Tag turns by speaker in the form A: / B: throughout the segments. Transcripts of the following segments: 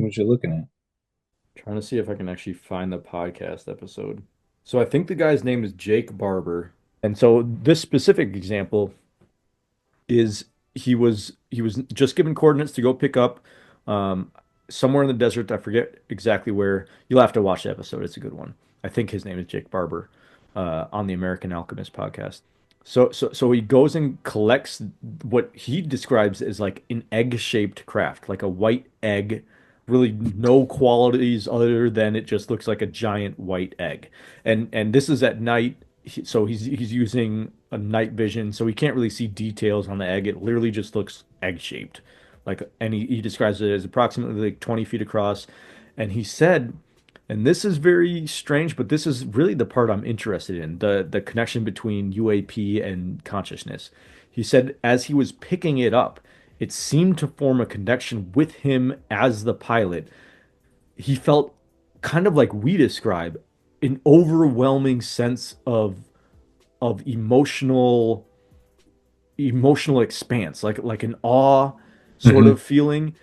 A: What you looking at?
B: Trying to see if I can actually find the podcast episode. So I think the guy's name is Jake Barber. And so this specific example is he was just given coordinates to go pick up um somewhere in the desert. I forget exactly where. You'll have to watch the episode. It's a good one. I think his name is Jake Barber on the American Alchemist podcast. So he goes and collects what he describes as like an egg-shaped craft, like a white egg, really no qualities other than it just looks like a giant white egg. And this is at night, so he's using a night vision, so he can't really see details on the egg. It literally just looks egg-shaped. Like, and he describes it as approximately like 20 feet across. And he said, and this is very strange, but this is really the part I'm interested in, the connection between UAP and consciousness. He said as he was picking it up, it seemed to form a connection with him as the pilot. He felt kind of like we describe an overwhelming sense of emotional expanse, like an awe sort
A: Hmm.
B: of feeling.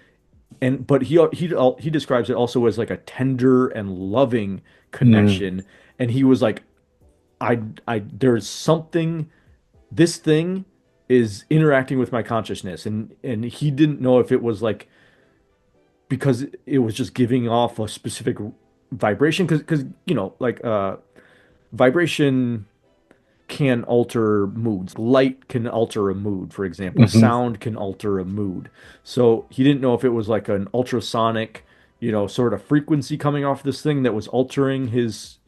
B: And but he describes it also as like a tender and loving
A: Mm.
B: connection. And he was like, I there's something, this thing is interacting with my consciousness, and he didn't know if it was like because it was just giving off a specific vibration, because like vibration can alter moods. Light can alter a mood, for example.
A: Hmm.
B: Sound can alter a mood. So he didn't know if it was like an ultrasonic, sort of frequency coming off this thing that was altering his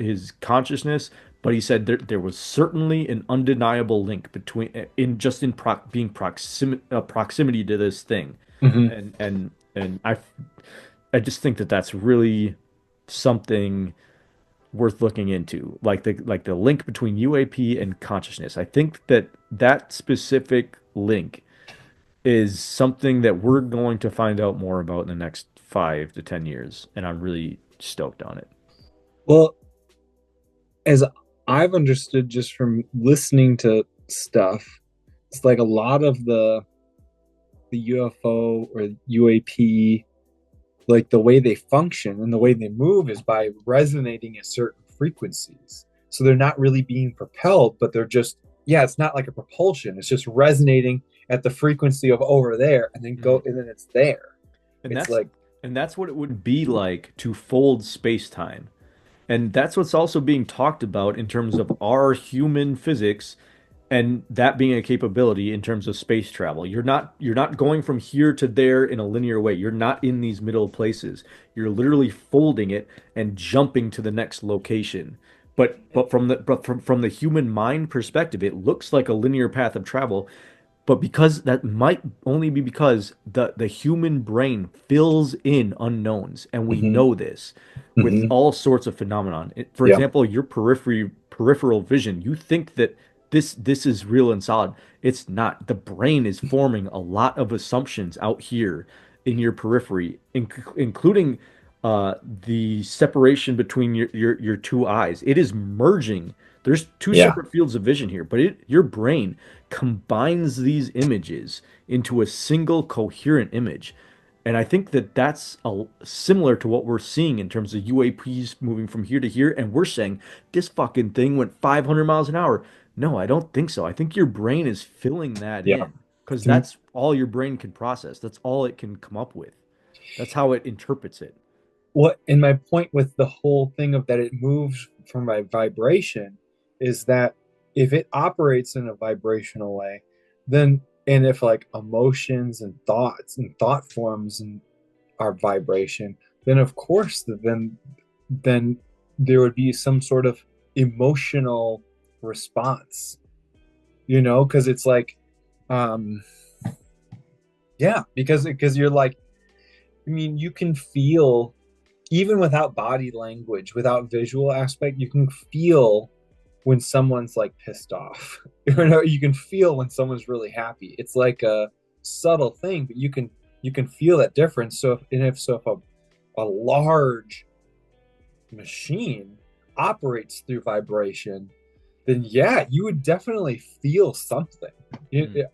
B: consciousness. But he said there was certainly an undeniable link between in just in being proximity to this thing,
A: Hmm.
B: and I just think that that's really something worth looking into, like the link between UAP and consciousness. I think that that specific link is something that we're going to find out more about in the next 5 to 10 years, and I'm really stoked on it.
A: Well, as I've understood just from listening to stuff, it's like a lot of the UFO or UAP, like the way they function and the way they move is by resonating at certain frequencies. So they're not really being propelled, but they're just, yeah, it's not like a propulsion. It's just resonating at the frequency of over there and then
B: Mhm.
A: and then it's there.
B: And
A: It's
B: that's
A: like,
B: and that's what it would be like to fold space-time. And that's what's also being talked about in terms of our human physics, and that being a capability in terms of space travel. You're not going from here to there in a linear way. You're not in these middle places. You're literally folding it and jumping to the next location. But from the human mind perspective, it looks like a linear path of travel. But because that might only be because the human brain fills in unknowns, and we
A: mhm,
B: know this with
A: mhm,
B: all sorts of phenomenon. For
A: yeah,
B: example, your peripheral vision, you think that this is real and solid. It's not. The brain is forming a lot of assumptions out here in your periphery, including the separation between your two eyes. It is merging. There's two
A: yeah,
B: separate fields of vision here, but your brain combines these images into a single coherent image. And I think that that's similar to what we're seeing in terms of UAPs moving from here to here. And we're saying this fucking thing went 500 miles an hour. No, I don't think so. I think your brain is filling that
A: yeah.
B: in because
A: To,
B: that's all your brain can process. That's all it can come up with. That's how it interprets it.
A: what and my point with the whole thing of that it moves from a vibration is that if it operates in a vibrational way, then and if like emotions and thoughts and thought forms and are vibration, then of course then there would be some sort of emotional response, because it's like, um yeah, because you're like, I mean, you can feel even without body language, without visual aspect, you can feel when someone's like pissed off. You can feel when someone's really happy. It's like a subtle thing, but you can feel that difference. So if a large machine operates through vibration, then yeah, you would definitely feel something.
B: Mhm.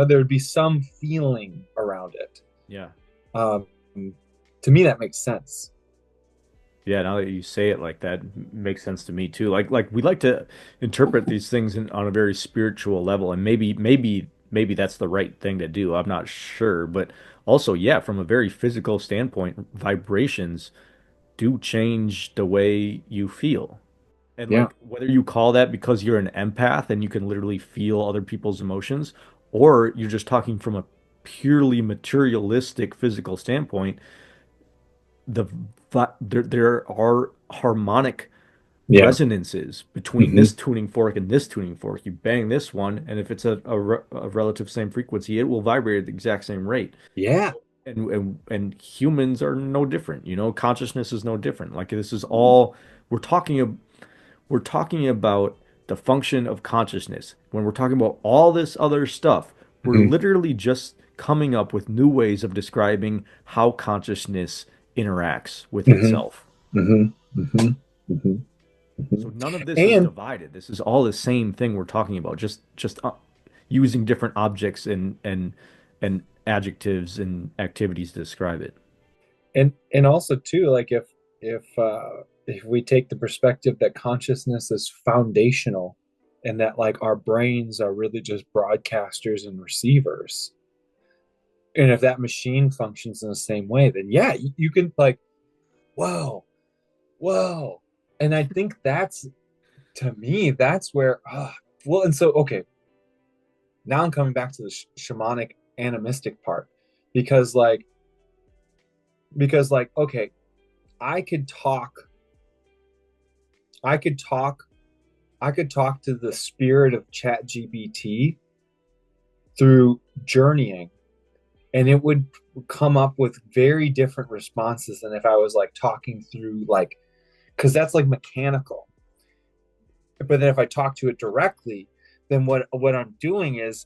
A: There would be some feeling around it.
B: Yeah.
A: Um, To me, that makes sense.
B: Yeah, now that you say it like that, makes sense to me too. Like we like to interpret these things on a very spiritual level, and maybe that's the right thing to do. I'm not sure, but also, yeah, from a very physical standpoint, vibrations do change the way you feel. And
A: Yeah.
B: like whether you call that because you're an empath and you can literally feel other people's emotions, or you're just talking from a purely materialistic physical standpoint, there are harmonic
A: Yeah.
B: resonances between
A: Hmm.
B: this tuning fork and this tuning fork. You bang this one, and if it's a relative same frequency, it will vibrate at the exact same rate.
A: Yeah.
B: And humans are no different. Consciousness is no different. Like this is all we're talking we're talking about the function of consciousness. When we're talking about all this other stuff, we're
A: Hmm.
B: literally just coming up with new ways of describing how consciousness interacts with
A: Hmm.
B: itself.
A: Hmm. Hmm. Hmm. Hmm.
B: So none of this is
A: And
B: divided. This is all the same thing we're talking about, just using different objects and adjectives and activities to describe it.
A: and also too, like if we take the perspective that consciousness is foundational and that like our brains are really just broadcasters and receivers, and if that machine functions in the same way, then yeah, you can like, whoa, whoa. And I think that's, to me, that's where well, and so okay, now I'm coming back to the shamanic animistic part, because like okay, I could talk I could talk I could talk to the spirit of Chat GPT through journeying, and it would come up with very different responses than if I was like talking through like, because that's like mechanical. But then if I talk to it directly, then what I'm doing is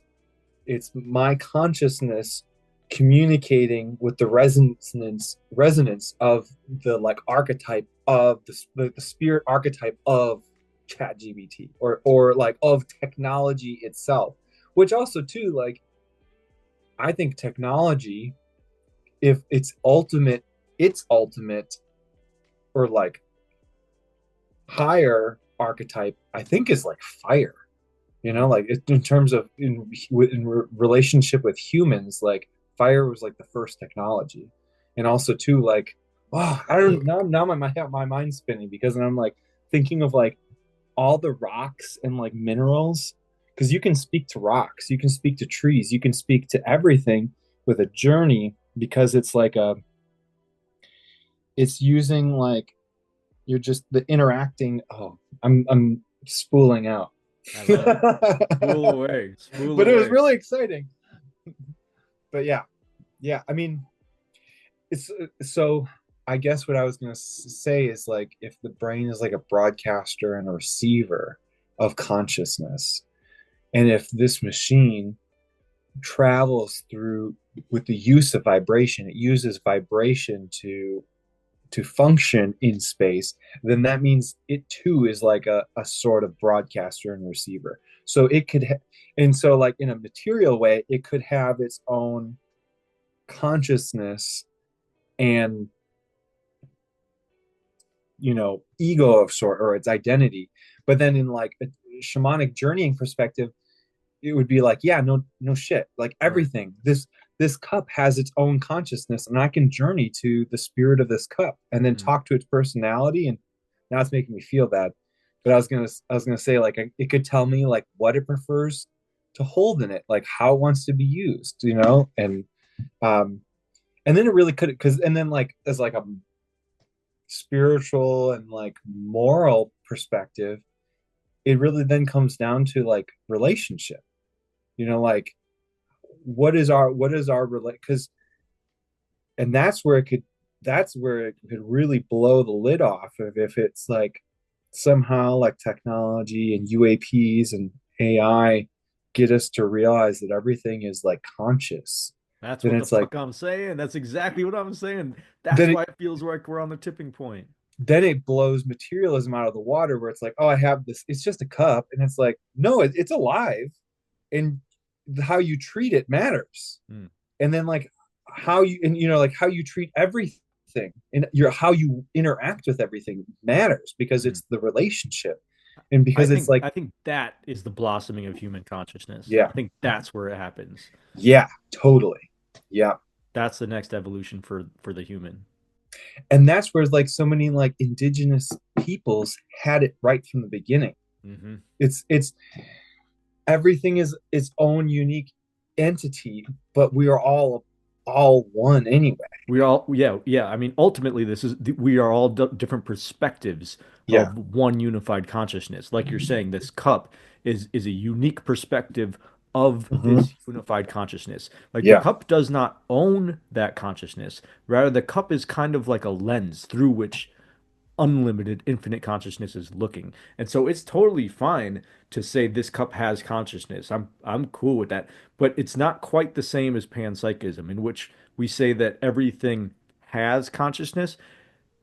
A: it's my consciousness communicating with the resonance of the like archetype of the spirit archetype of chat gbt, or like of technology itself, which also too, like, I think technology, if its ultimate or like higher archetype, I think is like fire. Like in terms of relationship with humans, like fire was like the first technology. And also too, like, oh, I don't know, now my mind's spinning, because I'm like thinking of like all the rocks and like minerals, because you can speak to rocks, you can speak to trees, you can speak to everything with a journey, because it's like it's using like, you're just the interacting. Oh, I'm spooling out.
B: I love it. Spool
A: But
B: away, spool
A: it was
B: away.
A: really exciting. But yeah, yeah. I mean, it's so. I guess what I was gonna say is like, if the brain is like a broadcaster and a receiver of consciousness, and if this machine travels through with the use of vibration, it uses vibration to function in space, then that means it too is like a sort of broadcaster and receiver. So it could, and so like in a material way, it could have its own consciousness and ego of sort, or its identity. But then in like a shamanic journeying perspective, it would be like, yeah, no, no shit. Like
B: Right.
A: everything, this cup has its own consciousness, and I can journey to the spirit of this cup and then
B: Mm.
A: talk to its personality. And now it's making me feel bad. But I was gonna say, like, it could tell me like what it prefers to hold in it, like how it wants to be used, um, and then it really could, because and then like as like a spiritual and like moral perspective, it really then comes down to like relationship. Like what is our relate, because and that's where it could really blow the lid off of, if it's like somehow like technology and UAPs and AI get us to realize that everything is like conscious.
B: That's
A: then
B: what the
A: it's like
B: fuck I'm saying. That's exactly what I'm saying. That's
A: then
B: why
A: it
B: it feels like we're on the tipping point.
A: then it blows materialism out of the water, where it's like, oh, I have this, it's just a cup, and it's like, no, it's alive, and how you treat it matters.
B: Mm.
A: And then like how you, like how you treat everything everything, and your how you interact with everything matters because
B: Mhm.
A: it's the relationship, and because it's like,
B: I think that is the blossoming of human consciousness.
A: yeah,
B: I think that's where it happens.
A: yeah, totally, yeah.
B: That's the next evolution for the human.
A: And that's where like so many like indigenous peoples had it right from the beginning.
B: Hmm.
A: It's everything is its own unique entity, but we are all one anyway.
B: We all, yeah, yeah. I mean, ultimately, we are all different perspectives
A: Yeah.
B: of one unified consciousness. Like you're saying, this cup is a unique perspective of
A: Hmm.
B: this unified consciousness. Like the
A: Yeah.
B: cup does not own that consciousness. Rather, the cup is kind of like a lens through which unlimited, infinite consciousness is looking. And so it's totally fine to say this cup has consciousness. I'm cool with that. But it's not quite the same as panpsychism, in which we say that everything has consciousness.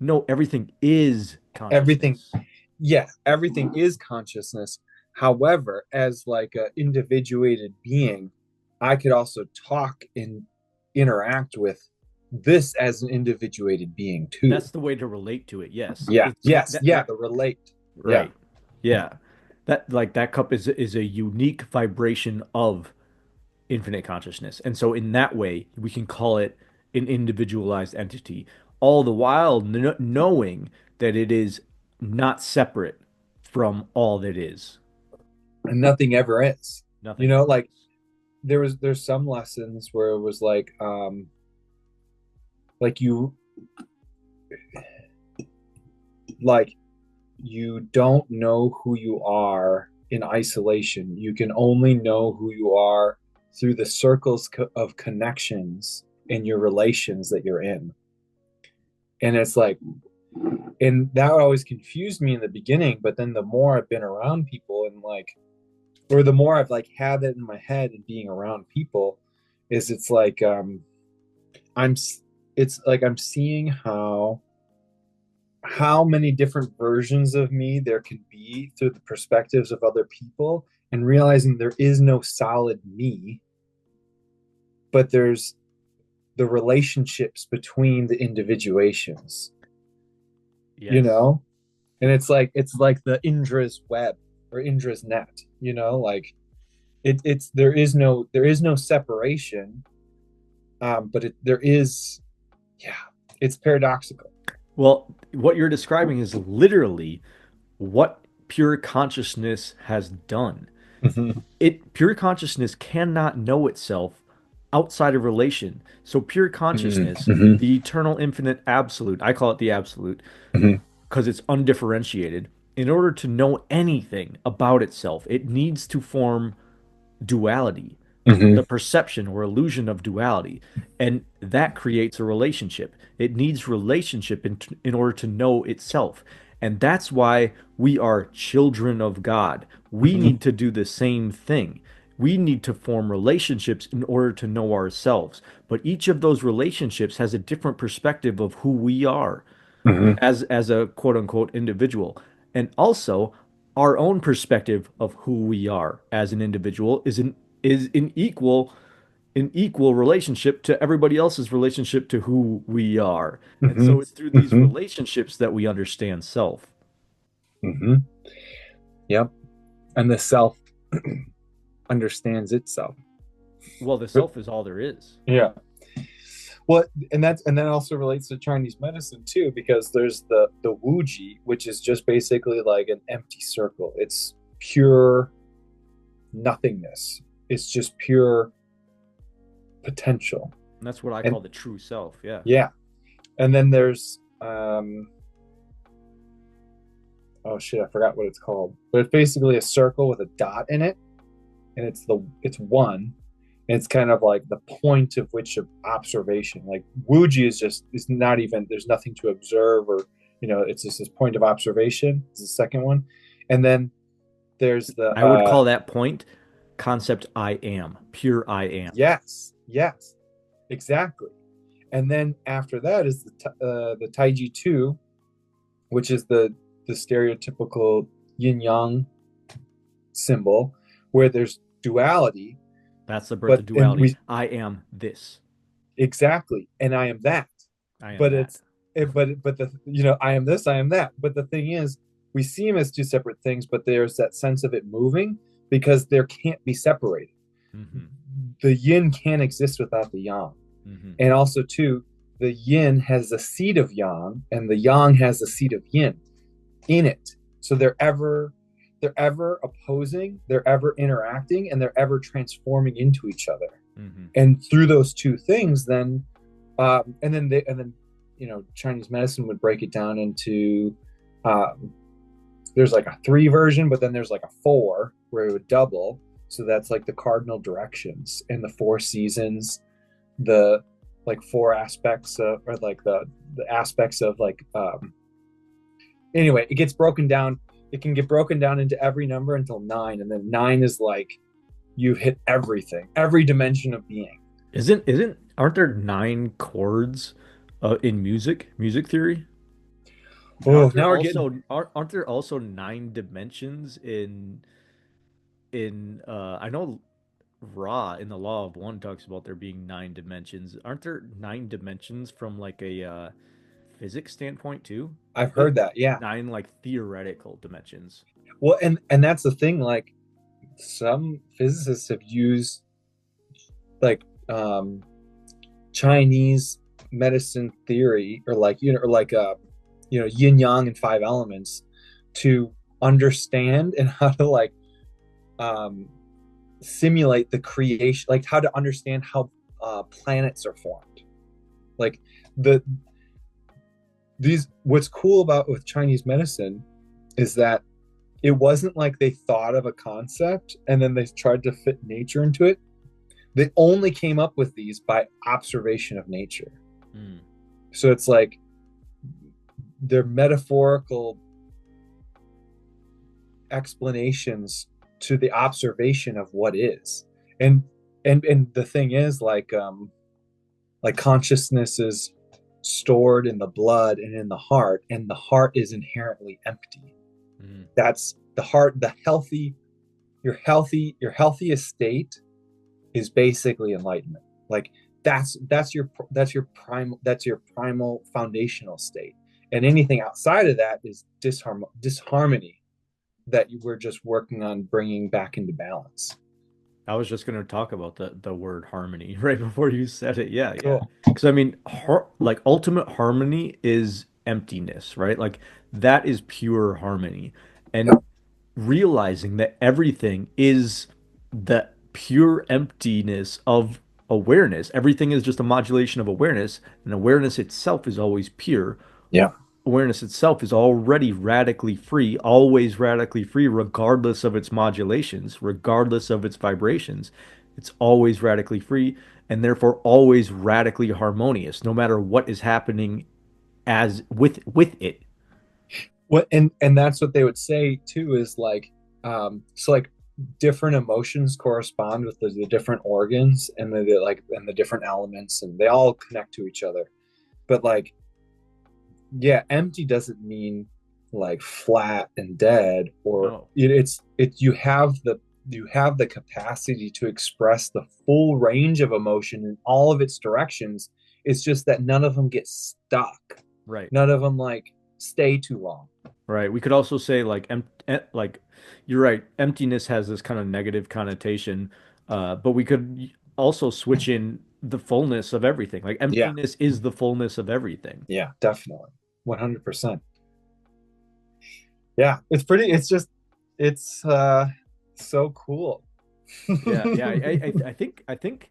B: No, everything is
A: Everything,
B: consciousness.
A: yeah, everything is consciousness. However, as like an individuated being, I could also talk and interact with this as an individuated being too.
B: That's the way to relate to it. Yes.
A: Yeah.
B: It's
A: Yes.
B: that
A: Yeah.
B: that
A: The relate. Yeah.
B: right. Yeah. That like that cup is a unique vibration of infinite consciousness. And so in that way, we can call it an individualized entity, all the while knowing that it is not separate from all that is.
A: And nothing ever is. You
B: Nothing
A: know,
B: ever
A: like
B: is.
A: there's some lessons where it was like you like you don't know who you are in isolation. You can only know who you are through the circles of connections in your relations that you're in. And it's like, and that always confused me in the beginning, but then the more I've been around people and like, or the more I've like had it in my head and being around people, is it's like I'm it's like I'm seeing how many different versions of me there can be through the perspectives of other people, and realizing there is no solid me, but there's the relationships between the individuations, you
B: Yes.
A: know. And it's like the Indra's web or Indra's net, you know, like it's there is no separation, but there is, yeah, it's paradoxical.
B: Well, what you're describing is literally what pure consciousness has done.
A: Hmm.
B: Pure consciousness cannot know itself outside of relation. So pure consciousness,
A: Hmm.
B: the eternal infinite absolute, I call it the absolute
A: Hmm.
B: because it's undifferentiated. In order to know anything about itself, it needs to form duality,
A: Hmm.
B: the perception or illusion of duality, and that creates a relationship. It needs relationship in order to know itself. And that's why we are children of God. We
A: Hmm.
B: need to do the same thing. We need to form relationships in order to know ourselves. But each of those relationships has a different perspective of who we are
A: Hmm.
B: as a quote unquote individual. And also our own perspective of who we are as an individual is in equal relationship to everybody else's relationship to who we are. And
A: Hmm.
B: so it's through these
A: Hmm.
B: relationships that we understand self.
A: Hmm. Yep. And the self understands itself.
B: Well, the self is all there is.
A: Yeah. Well, and that also relates to Chinese medicine too, because there's the Wuji, which is just basically like an empty circle. It's pure nothingness. It's just pure potential.
B: And that's what I
A: And
B: call the true self. Yeah.
A: yeah. And then there's oh shit, I forgot what it's called. But it's basically a circle with a dot in it, and it's one. And it's kind of like the point of which of observation. Like Wuji is not even, there's nothing to observe, or it's just this point of observation. It's the second one. And then there's the
B: I would call that point concept I am, pure I am.
A: yes, yes, exactly. And then after that is the Taiji 2, which is the stereotypical yin yang symbol, where there's duality,
B: That's the birth
A: but
B: of
A: and
B: duality.
A: we
B: I am this.
A: exactly, and I am that.
B: I am
A: But
B: that.
A: but the I am this, I am that. But the thing is, we see them as two separate things, but there's that sense of it moving because there can't be separated.
B: Hmm.
A: The yin can't exist without the yang.
B: Hmm.
A: And also too, the yin has a seed of yang and the yang has a seed of yin in it. So they're ever opposing, they're ever interacting, and they're ever transforming into each other.
B: Hmm.
A: And through those two things, then and then Chinese medicine would break it down into um, there's like a three version, but then there's like a four where it would double. So that's like the cardinal directions and the four seasons, the like four aspects of, or like the aspects of like anyway, it gets broken down. It can get broken down into every number until nine, and then nine is like you hit everything, every dimension of being.
B: Aren't there nine chords in music theory? And
A: Oh, now we're getting
B: aren't there also nine dimensions in I know Ra in the Law of One talks about there being nine dimensions. Aren't there nine dimensions from like a physics standpoint too?
A: I've
B: Like
A: heard that, yeah.
B: nine like theoretical dimensions.
A: Well, and that's the thing. Like some physicists have used like Chinese medicine theory, or like or like yin yang and five elements to understand and how to like um simulate the creation, like how to understand how planets are formed. Like the these what's cool about with Chinese medicine is that it wasn't like they thought of a concept and then they tried to fit nature into it. They only came up with these by observation of nature.
B: Mm.
A: So it's like they're metaphorical explanations to the observation of what is. And and the thing is like consciousness is stored in the blood and in the heart, and the heart is inherently empty.
B: Mm.
A: That's the heart. Your healthiest state is basically enlightenment. Like that's your primal foundational state, and anything outside of that is disharmony that you were just working on bringing back into balance.
B: I was just going to talk about the word harmony right before you said it. Yeah, yeah.
A: Cool.
B: Because I mean, like ultimate harmony is emptiness, right? Like that is pure harmony. And
A: Yep.
B: realizing that everything is the pure emptiness of awareness. Everything is just a modulation of awareness, and awareness itself is always pure.
A: Yeah.
B: Awareness itself is already radically free, always radically free, regardless of its modulations, regardless of its vibrations. It's always radically free and therefore always radically harmonious, no matter what is happening as with it.
A: What and that's what they would say too, is like so like different emotions correspond with the different organs and the different elements, and they all connect to each other. But like, yeah, empty doesn't mean like flat and dead, or
B: No.
A: you have the capacity to express the full range of emotion in all of its directions. It's just that none of them get stuck.
B: Right.
A: None of them like stay too long.
B: Right. We could also say like like you're right, emptiness has this kind of negative connotation, but we could also switch in the fullness of everything. Like
A: Yeah,
B: emptiness is the fullness of everything.
A: yeah, definitely. 100%. Yeah, it's so cool.
B: Yeah, yeah. I think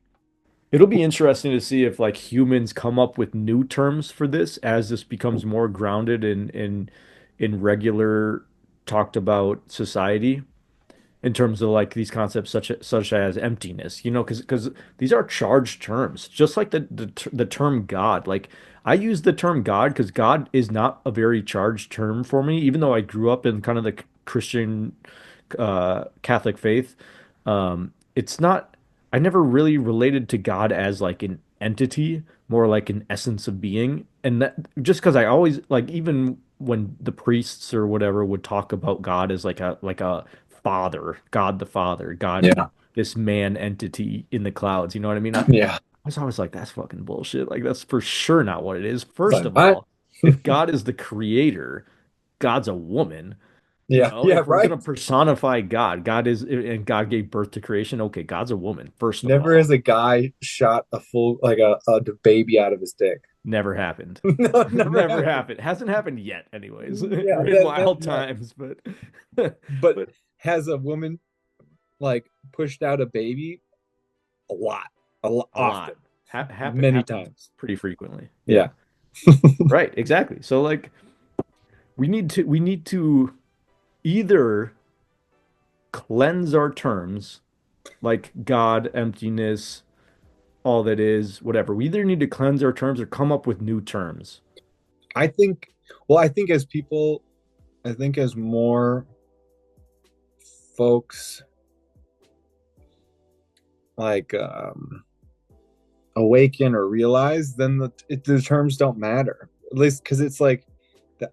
B: it'll be interesting to see if like humans come up with new terms for this as this becomes more grounded in regular talked about society, in terms of like these concepts such as emptiness, because these are charged terms, just like the term God. Like I use the term God because God is not a very charged term for me, even though I grew up in kind of the Christian Catholic faith. It's not. I never really related to God as like an entity, more like an essence of being, and that just because I always like even when the priests or whatever would talk about God as like a father, God the Father, God,
A: Yeah,
B: this man entity in the clouds. You know what I mean? I
A: yeah.
B: was always like, that's fucking bullshit. Like that's for sure not what it is.
A: It's
B: First
A: like
B: of
A: what?
B: all, if God is the creator, God's a woman. You
A: Yeah,
B: know,
A: yeah,
B: if we're
A: right.
B: gonna personify God, God is, and God gave birth to creation. Okay, God's a woman, first of
A: Never has
B: all.
A: a guy shot a full like a baby out of his dick.
B: Never happened.
A: No, it never
B: Never
A: happened.
B: happened. Hasn't happened yet, anyways.
A: Yeah,
B: We're in
A: that
B: wild
A: no.
B: times, but
A: But
B: but
A: has a woman like pushed out a baby a lot,
B: a lot
A: often, many
B: happens
A: times.
B: pretty frequently.
A: Yeah.
B: Yeah, right, exactly. So like we need to either cleanse our terms like God, emptiness, all that is, whatever. We either need to cleanse our terms or come up with new terms.
A: I think, well, I think as people, I think as more folks like awaken or realize, then the terms don't matter. At least because it's like,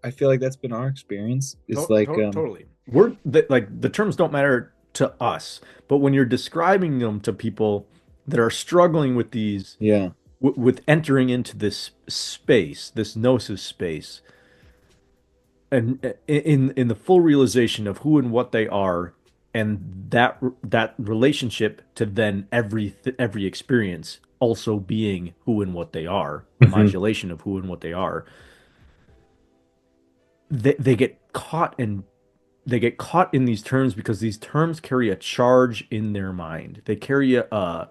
A: I feel like that's been our experience. It's like,
B: Totally. Like the terms don't matter to us, but when you're describing them to people that are struggling with these,
A: yeah.
B: with entering into this space, this gnosis space, and in the full realization of who and what they are, and that relationship to then every experience also being who and what they are, a
A: Hmm.
B: modulation of who and what they are, they get caught and they get caught in these terms because these terms carry a charge in their mind. They carry a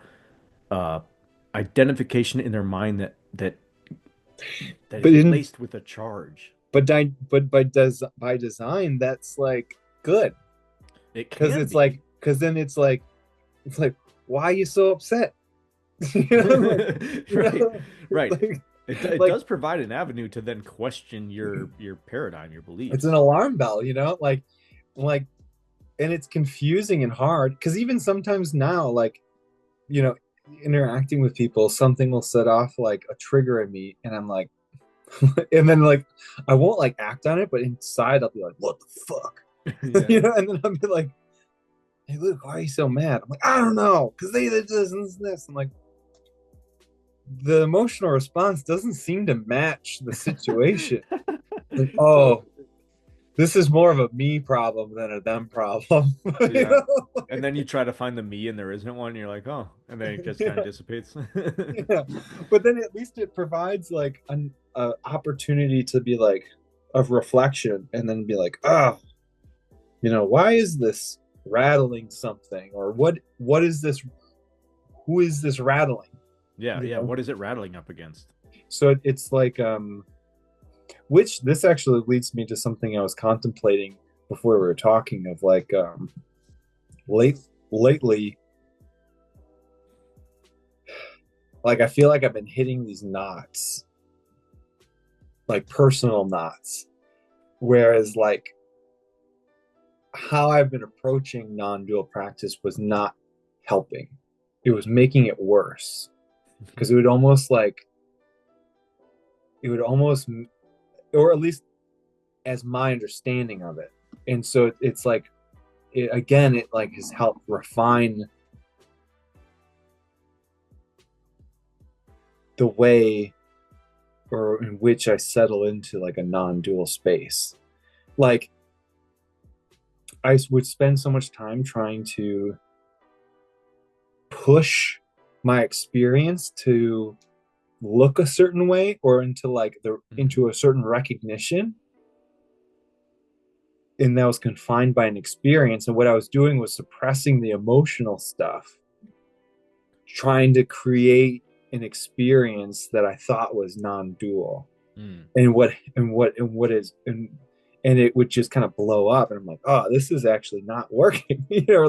B: identification in their mind that
A: But
B: is
A: in
B: laced with a charge.
A: but by design, that's like good
B: It
A: because
B: can be.
A: because then it's like why are you so upset? You know, like you
B: Right.
A: know,
B: Right.
A: like
B: It
A: like
B: does provide an avenue to then question your paradigm, your
A: it's an
B: beliefs.
A: alarm bell, you know, like and it's confusing and hard because even sometimes now, like you know, interacting with people, something will set off like a trigger in me, and I'm like, and then like I won't like act on it, but inside I'll be like, what the fuck, you
B: Yeah.
A: know, and then I'll be like, hey Luke, why are you so mad? I'm like, I don't know, because they did this and this and this. I'm like, the emotional response doesn't seem to match the situation. Like,
B: So,
A: oh, this is more of a me problem than a them problem. You
B: yeah.
A: know?
B: And then you try to find the me and there isn't one, and you're like, oh, and then it just kind of
A: Yeah,
B: dissipates.
A: yeah. But then at least it provides like an opportunity to be like of reflection and then be like, oh, you know, why is this rattling something? Or what is this? Who is this rattling?
B: Yeah,
A: You
B: yeah.
A: know?
B: What is it rattling up against?
A: So it's like which this actually leads me to something I was contemplating before we were talking of like late lately, like I feel like I've been hitting these knots, like personal knots, whereas like how I've been approaching non-dual practice was not helping. It was making it worse because it would almost, or at least as my understanding of it. And so it's like, it like has helped refine the way or in which I settle into like a non-dual space. Like I would spend so much time trying to push my experience to look a certain way or into like the
B: Mm.
A: into a certain recognition, and that was confined by an experience, and what I was doing was suppressing the emotional stuff, trying to create an experience that I thought was non-dual,
B: Mm.
A: and it would just kind of blow up, and I'm like, oh, this is actually not working. You know,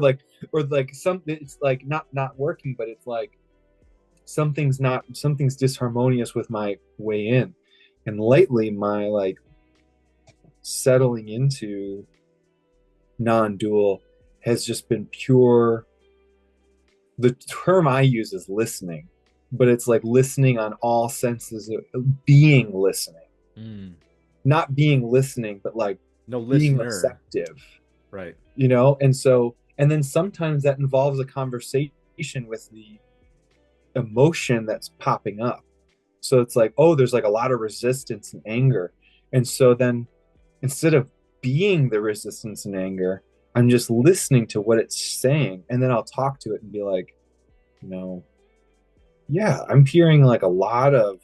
A: or like something, it's like not working, but it's like something's disharmonious with my way in. And lately my like settling into non-dual has just been pure, the term I use is listening, but it's like listening on all senses of being listening,
B: Mm.
A: not being listening, but like
B: No
A: being
B: listener.
A: receptive,
B: Right.
A: you know. And then sometimes that involves a conversation with the emotion that's popping up. So it's like, oh, there's like a lot of resistance and anger. And so then instead of being the resistance and anger, I'm just listening to what it's saying. And then I'll talk to it and be like, you know, yeah, I'm hearing like a lot of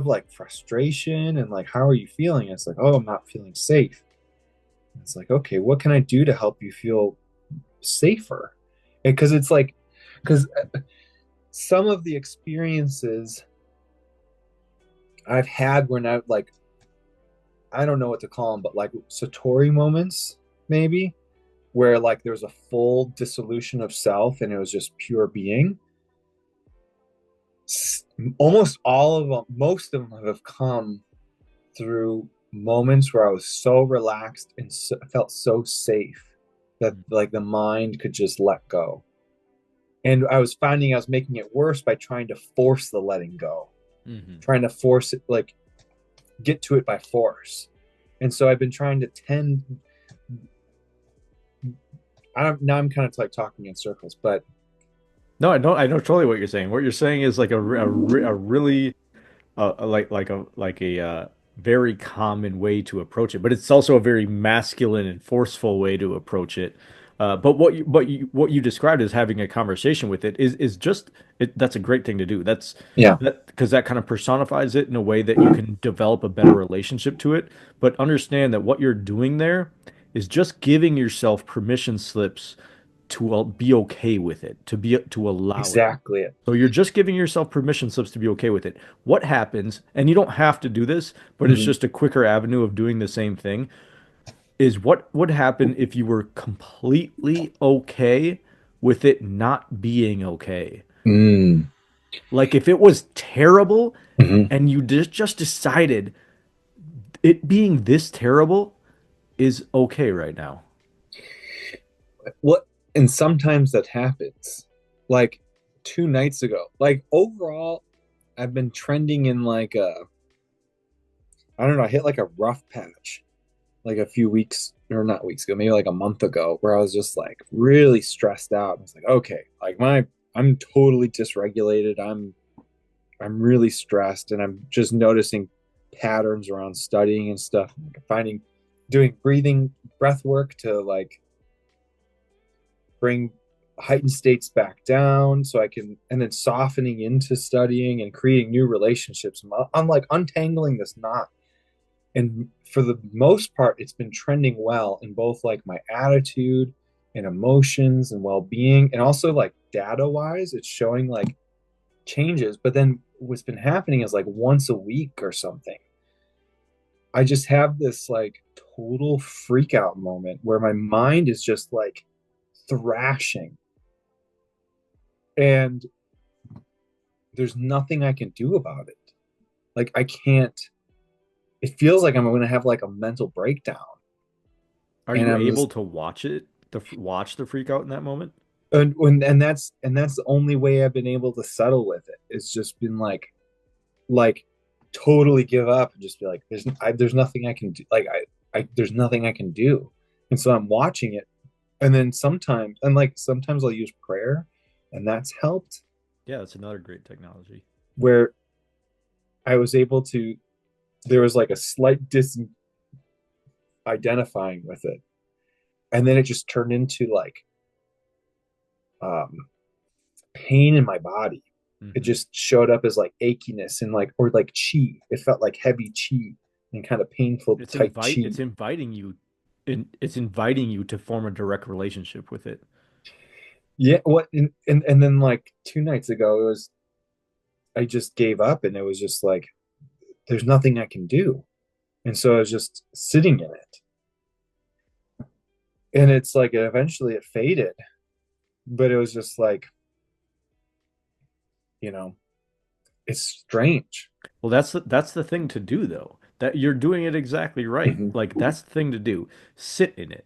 A: like frustration and like, how are you feeling? And it's like, oh, I'm not feeling safe. And it's like, okay, what can I do to help you feel safer? And because it's like, because some of the experiences I've had when I like, I don't know what to call them, but like Satori moments, maybe, where like there's a full dissolution of self and it was just pure being. Almost all of them, most of them have come through moments where I was so relaxed and felt so safe that like the mind could just let go. And I was finding I was making it worse by trying to force the letting go,
B: Hmm.
A: trying to force it, like get to it by force. And so I've been trying to tend. Now I'm kind of like talking in circles, but
B: No, I know totally what you're saying. What you're saying is like a really like a very common way to approach it, but it's also a very masculine and forceful way to approach it. But what you described as having a conversation with it is just that's a great thing to do.
A: yeah,
B: That because that kind of personifies it in a way that you can develop a better relationship to it. But understand that what you're doing there is just giving yourself permission slips to be okay with it, to allow it.
A: exactly it.
B: So you're just giving yourself permission slips to be okay with it. What happens, and you don't have to do this, but it's
A: Mhm.
B: just a quicker avenue of doing the same thing, is what would happen if you were completely okay with it not being okay?
A: Mm.
B: Like if it was terrible
A: Mhm.
B: and you just decided it being this terrible is okay right now.
A: What? And sometimes that happens. Like 2 nights ago. Like overall, I've been trending in like I don't know, I hit like a rough patch like a few weeks or not weeks ago, maybe like a month ago, where I was just like really stressed out. I was like, okay, like I'm totally dysregulated. I'm really stressed and I'm just noticing patterns around studying and stuff. Like finding doing breathing breath work to like bring heightened states back down so I can, and then softening into studying and creating new relationships. I'm like untangling this knot. And for the most part, it's been trending well in both like my attitude and emotions and well-being. And also like data wise, it's showing like changes. But then what's been happening is like once a week or something, I just have this like total freak out moment where my mind is just like thrashing and there's nothing I can do about it. Like I can't, it feels like I'm going to have like a mental breakdown.
B: Are
A: And
B: you
A: I'm
B: able
A: just,
B: to watch it, watch the freak out in that moment?
A: and that's the only way I've been able to settle with it. It's just been like totally give up and just be like, there's nothing I can do. Like there's nothing I can do. And so I'm watching it. And then sometimes I'll use prayer and that's helped
B: Yeah, that's another great technology.
A: where I was able to, there was like a slight disidentifying with it. And then it just turned into like um, pain in my body. It
B: Hmm.
A: just showed up as like achiness and like, or like chi. It felt like heavy chi and kind of painful, tight chi.
B: It's inviting you it's inviting you to form a direct relationship with it.
A: Yeah. And then like 2 nights ago, I just gave up and it was just like, there's nothing I can do. And so I was just sitting in it. And it's like eventually it faded, but it was just like, you know, it's strange.
B: Well, that's the thing to do though. That you're doing it exactly right.
A: Mhm.
B: Like that's the thing to do. Sit in it.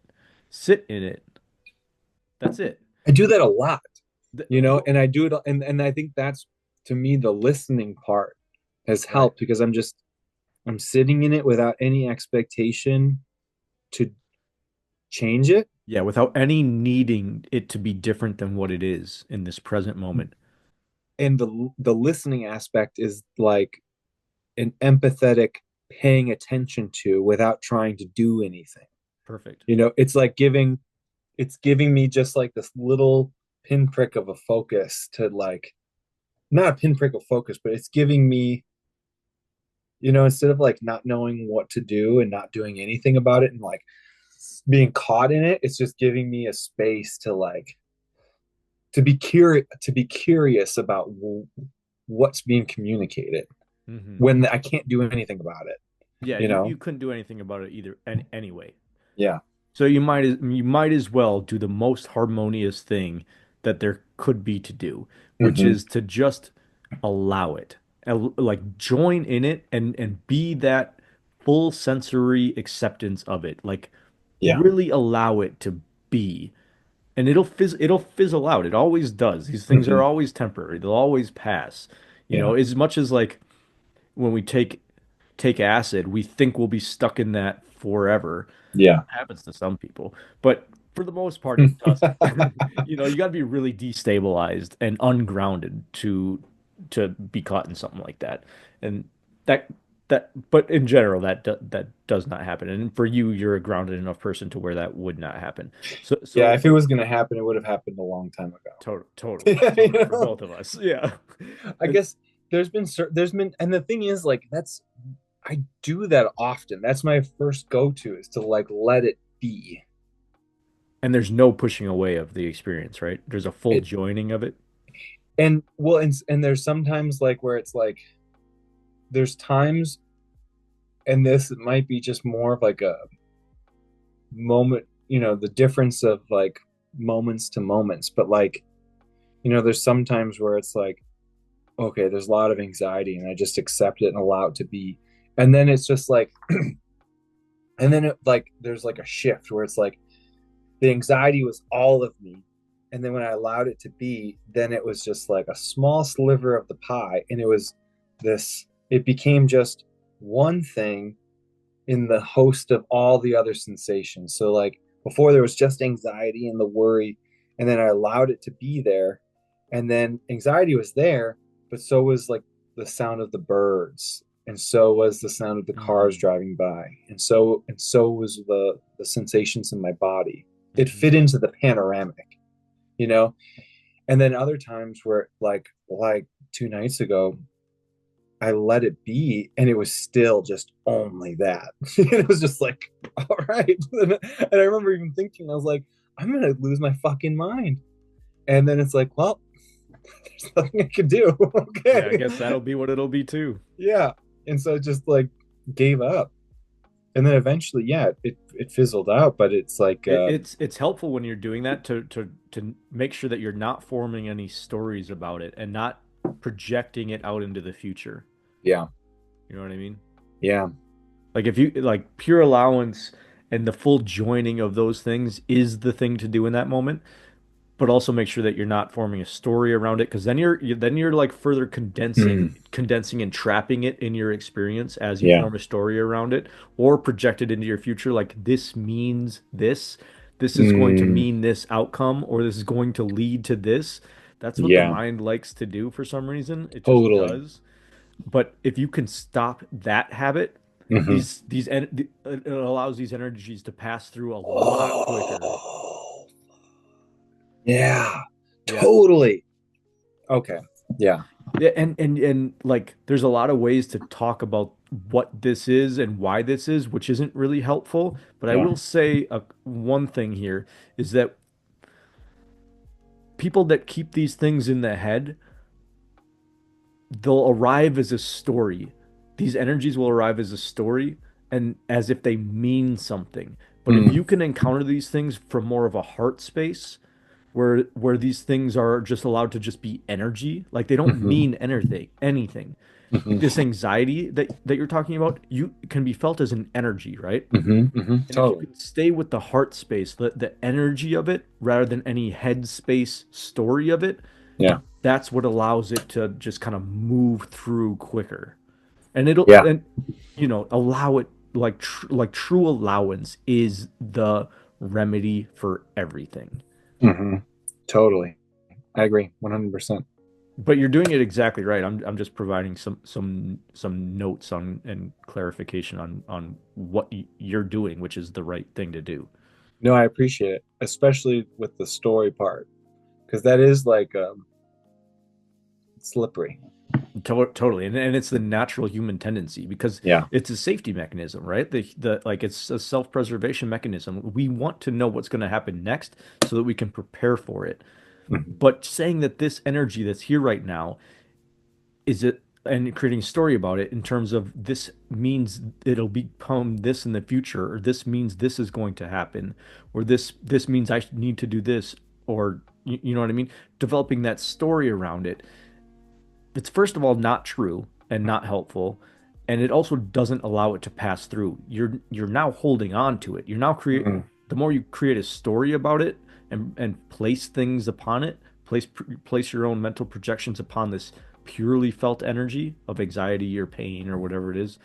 B: Sit in it. That's it.
A: I do that a lot,
B: Th-
A: and I do it, and I think that's to me the listening part has
B: right.
A: helped because I'm sitting in it without any expectation to change it.
B: Yeah, without any needing it to be different than what it is in this present moment.
A: and the listening aspect is like an empathetic paying attention to without trying to do anything.
B: Perfect.
A: It's like it's giving me just like this little pinprick of a focus to like, not a pinprick of focus, but it's giving me, instead of like not knowing what to do and not doing anything about it and like being caught in it, it's just giving me a space to like to be curious about what's being communicated
B: Hmm.
A: when I can't do anything about it,
B: Yeah,
A: you
B: you
A: know?
B: couldn't do anything about it either, anyway.
A: Yeah.
B: So you might as well do the most harmonious thing that there could be to do, which
A: Hmm.
B: is to just allow it. Like join in it and be that full sensory acceptance of it. Like
A: Yeah.
B: really allow it to be. And it'll fizzle out. It always does. These things are
A: Hmm.
B: always temporary. They'll always pass. You know,
A: Yeah.
B: as much as like when we take acid, we think we'll be stuck in that forever.
A: Yeah.
B: Happens to some people, but for the most part, it doesn't. You know, you got to be really destabilized and ungrounded to be caught in something like that. And that but in general, that does not happen. And for you, you're a grounded enough person to where that would not happen. So
A: Yeah,
B: so
A: if it was going to happen, it would have happened a long time
B: totally,
A: ago. you
B: totally for
A: know?
B: both of us. Yeah.
A: I guess there's been, and the thing is, like, I do that often. That's my first go-to, is to like let it be.
B: And there's no pushing away of the experience, right? There's a full
A: It
B: joining of it.
A: and well, and there's sometimes like where it's like there's times, and this might be just more of like a moment, the difference of like moments to moments, but like, there's sometimes where it's like, okay, there's a lot of anxiety and I just accept it and allow it to be. And then it's just like, and then there's like a shift where it's like the anxiety was all of me. And then when I allowed it to be, then it was just like a small sliver of the pie. And it became just one thing in the host of all the other sensations. So, like, before there was just anxiety and the worry, and then I allowed it to be there. And then anxiety was there, but so was like the sound of the birds, and so was the sound of the cars
B: Hmm.
A: driving by, and so was the sensations in my body. It
B: Hmm.
A: fit into the panoramic, you know. And then other times where like 2 nights ago, I let it be, and it was still just only that. It was just like, all right. And I remember even thinking, I was like, I'm gonna lose my fucking mind. And then it's like, well, there's nothing I can do.
B: Yeah, I
A: Okay.
B: guess that'll be what it'll be too.
A: Yeah. And so I just like gave up. And then eventually, yeah, it fizzled out, but it's like,
B: It's helpful when you're doing that to make sure that you're not forming any stories about it and not projecting it out into the future.
A: yeah,
B: You know what I mean?
A: yeah,
B: Like if you like pure allowance and the full joining of those things is the thing to do in that moment, but also make sure that you're not forming a story around it because then you're like further
A: mm,
B: condensing and trapping it in your experience as you
A: yeah,
B: form a story around it or project it into your future like this means this is going to
A: mm,
B: mean this outcome or this is going to lead to this. That's what the
A: yeah,
B: mind likes to do for some reason. It just
A: totally.
B: does. But if you can stop that habit,
A: Hmm.
B: it allows these energies to pass through a lot quicker.
A: Oh, yeah,
B: Yeah.
A: totally. Okay. Yeah.
B: Yeah, and like there's a lot of ways to talk about what this is and why this is, which isn't really helpful. But I
A: Yeah.
B: will say one thing here is that people that keep these things in the head, they'll arrive as a story. These energies will arrive as a story and as if they mean something. But if
A: Mm,
B: you can encounter these things from more of a heart space, where these things are just allowed to just be energy, like they don't
A: hmm,
B: mean anything.
A: hmm,
B: This anxiety that you're talking about, you can be felt as an energy, right?
A: hmm, hmm,
B: And if you
A: totally.
B: can stay with the heart space, the energy of it, rather than any head space story of it,
A: Yeah.
B: that's what allows it to just kind of move through quicker.
A: Yeah.
B: And allow it like true allowance is the remedy for everything.
A: Hmm. Totally. I agree 100%.
B: But you're doing it exactly right. I'm just providing some notes on and clarification on what you're doing, which is the right thing to do.
A: No, I appreciate it, especially with the story part, because that is like slippery.
B: Totally, and it's the natural human tendency because
A: Yeah.
B: it's a safety mechanism, right? The like it's a self-preservation mechanism. We want to know what's going to happen next so that we can prepare for it.
A: Mhm.
B: But saying that this energy that's here right now is it and creating a story about it in terms of this means it'll become this in the future, or this means this is going to happen, or this means I need to do this, or you know what I mean? Developing that story around it, it's first of all not true and not helpful, and it also doesn't allow it to pass through. You're now holding on to it. You're now create
A: Mhm.
B: The more you create a story about it and place things upon it, place your own mental projections upon this purely felt energy of anxiety or pain or whatever it is,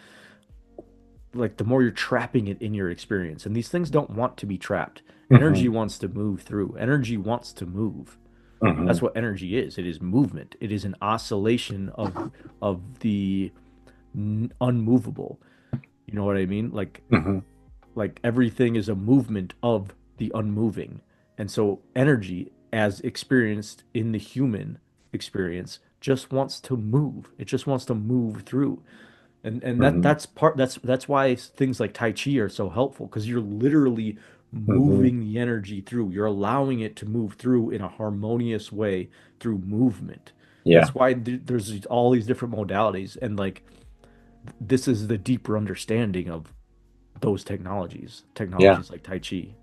B: like the more you're trapping it in your experience. And these things don't want to be trapped. Energy
A: Mhm.
B: wants to move through. Energy wants to move. That's
A: Mhm.
B: what energy is. It is movement. It is an oscillation of the unmovable. You know what I mean?
A: Mhm.
B: Like everything is a movement of the unmoving. And so energy as experienced in the human experience just wants to move. It just wants to move through. And
A: Mhm.
B: that's why things like Tai Chi are so helpful because you're literally
A: Mhm.
B: moving the energy through. You're allowing it to move through in a harmonious way through movement.
A: Yeah.
B: That's why there's all these different modalities, and like this is the deeper understanding of those
A: Yeah.
B: technologies like Tai Chi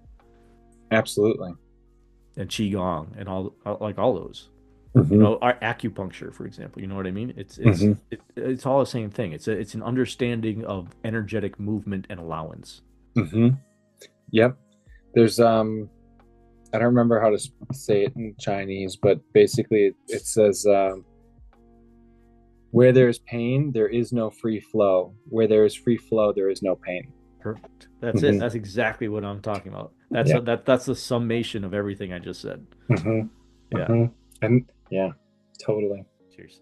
A: Absolutely.
B: and Qigong and all those. You
A: Mhm.
B: know, our acupuncture, for example. You know what I mean?
A: Mhm.
B: It's all the same thing. It's an understanding of energetic movement and allowance.
A: Mhm. Yep. There's I don't remember how to say it in Chinese, but basically it says where there is pain, there is no free flow. Where there is free flow, there is no pain.
B: Perfect. That's it.
A: Hmm.
B: That's exactly what I'm talking about.
A: Yeah.
B: That's the summation of everything I just said.
A: Hmm.
B: Yeah.
A: Hmm. And yeah, totally.
B: Cheers.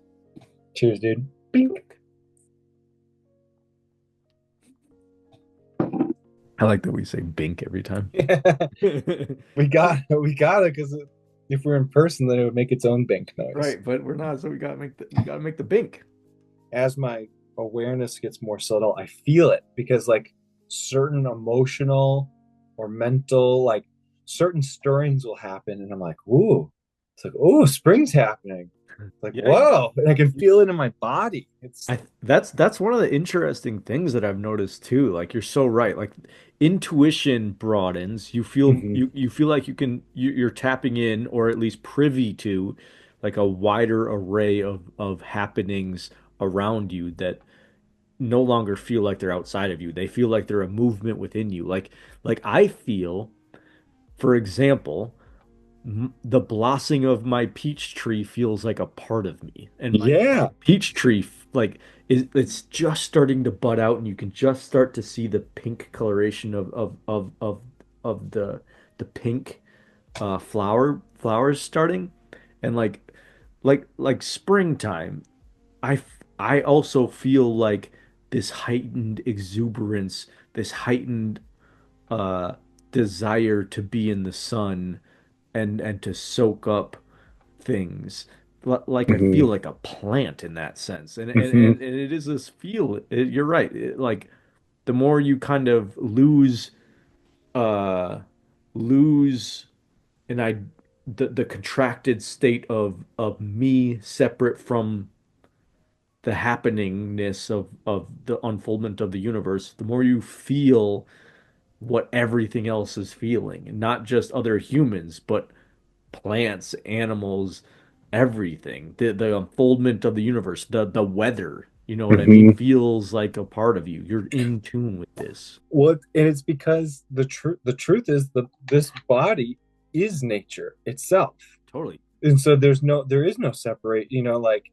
A: Cheers, dude. Bing.
B: I like that we say bink every time.
A: We got it because if we're in person, then it would make its own bink noise.
B: Right, but we're not, so we gotta make the bink.
A: As my awareness gets more subtle, I feel it because like certain emotional or mental, like certain stirrings will happen, and I'm like, ooh, it's like, ooh, spring's happening. It's like,
B: Yeah, you,
A: whoa, and I can
B: you
A: feel it in my body. It's
B: that's one of the interesting things that I've noticed too. Like you're so right. Like intuition broadens.
A: Mhm.
B: You feel like you're tapping in or at least privy to like a wider array of happenings around you that no longer feel like they're outside of you. They feel like they're a movement within you. Like I feel, for example, the blossoming of my peach tree feels like a part of me, and my
A: Yeah.
B: peach tree like it's just starting to bud out, and you can just start to see the pink coloration of the pink flowers starting, and like springtime. I also feel like this heightened exuberance, this heightened uh desire to be in the sun and to soak up things. Like I feel
A: Hmm.
B: like a plant in that sense.
A: Hmm.
B: And it is this feel. You're right. Like the more you kind of uh lose and I the contracted state of me separate from the happeningness of the unfoldment of the universe, the more you feel what everything else is feeling, and not just other humans, but plants, animals, everything. The unfoldment of the universe, the weather, you know what I mean,
A: Hmm.
B: feels like a part of you. You're in tune with this.
A: Well, and it's because the truth is that this body is nature itself.
B: Totally.
A: And so there is no separate, like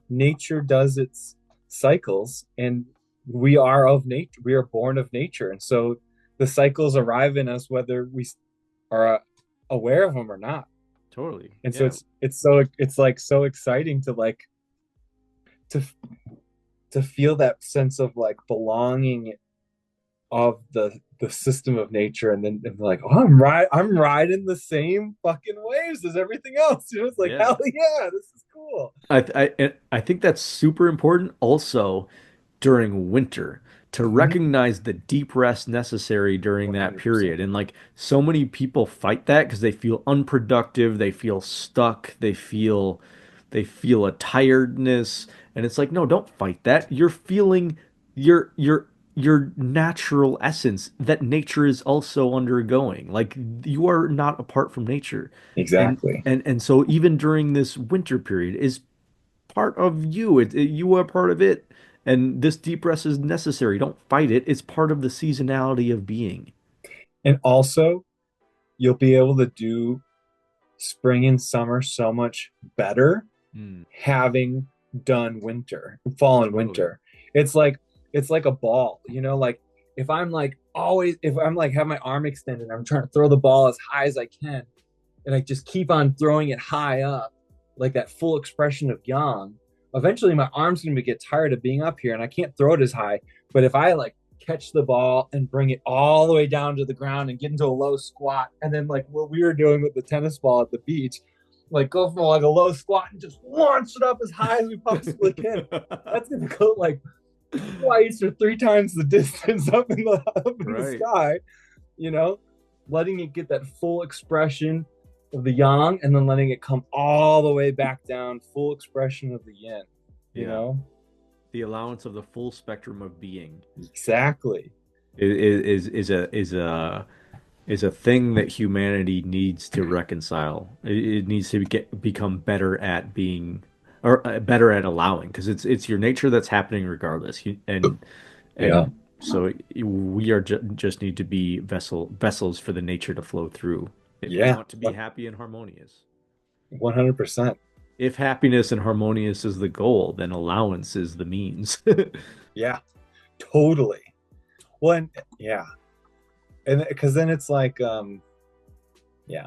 A: nature does its cycles, and we are of nature, we are born of nature, and so the cycles arrive in us whether we are aware of them or not.
B: Totally.
A: And so
B: Yeah.
A: it's like so exciting to like to to feel that sense of like belonging of the system of nature, and then and like, oh, I'm riding the same fucking waves as everything else. You know, it's like,
B: Yeah.
A: hell yeah, this is cool.
B: I think that's super important also during winter to
A: Mhm.
B: recognize the deep rest necessary during that
A: 100%.
B: period. And like so many people fight that because they feel unproductive, they feel stuck, they feel a tiredness. And it's like, no, don't fight that. You're feeling your your natural essence that nature is also undergoing. Like you are not apart from nature.
A: Exactly.
B: And so even during this winter period is part of you. You are part of it. And this deep rest is necessary. Don't fight it. It's part of the seasonality of being.
A: And also, you'll be able to do spring and summer so much better
B: Mm,
A: having done winter, fall and
B: totally.
A: winter. It's like a ball, you know, like if I'm like have my arm extended, I'm trying to throw the ball as high as I can, and I just keep on throwing it high up, like that full expression of yang. Eventually my arm's gonna get tired of being up here and I can't throw it as high. But if I like catch the ball and bring it all the way down to the ground and get into a low squat, and then like what we were doing with the tennis ball at the beach, like go for like a low squat and just launch it up as high as we possibly can. That's gonna go like twice or three times the distance up in the
B: Right.
A: sky, you know, letting it get that full expression of the yang, and then letting it come all the way back down, full expression of the yin, you
B: Yeah.
A: know?
B: The allowance of the full spectrum of being
A: Exactly.
B: is a thing that humanity needs to reconcile. It needs to become better at being or better at allowing because it's your nature that's happening regardless.
A: Yeah.
B: And so we are just need to be vessels for the nature to flow through if we
A: Yeah.
B: want to be happy and harmonious.
A: 100%.
B: If happiness and harmonious is the goal, then allowance is the means.
A: Yeah. Totally. Well, and yeah. And because then it's like, yeah.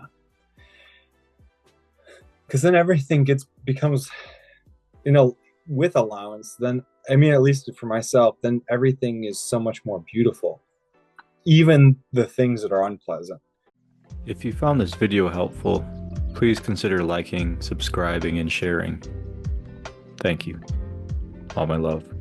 A: Because then everything becomes, you know, with allowance, then, I mean, at least for myself, then everything is so much more beautiful, even the things that are unpleasant.
C: If you found this video helpful, please consider liking, subscribing, and sharing. Thank you. All my love.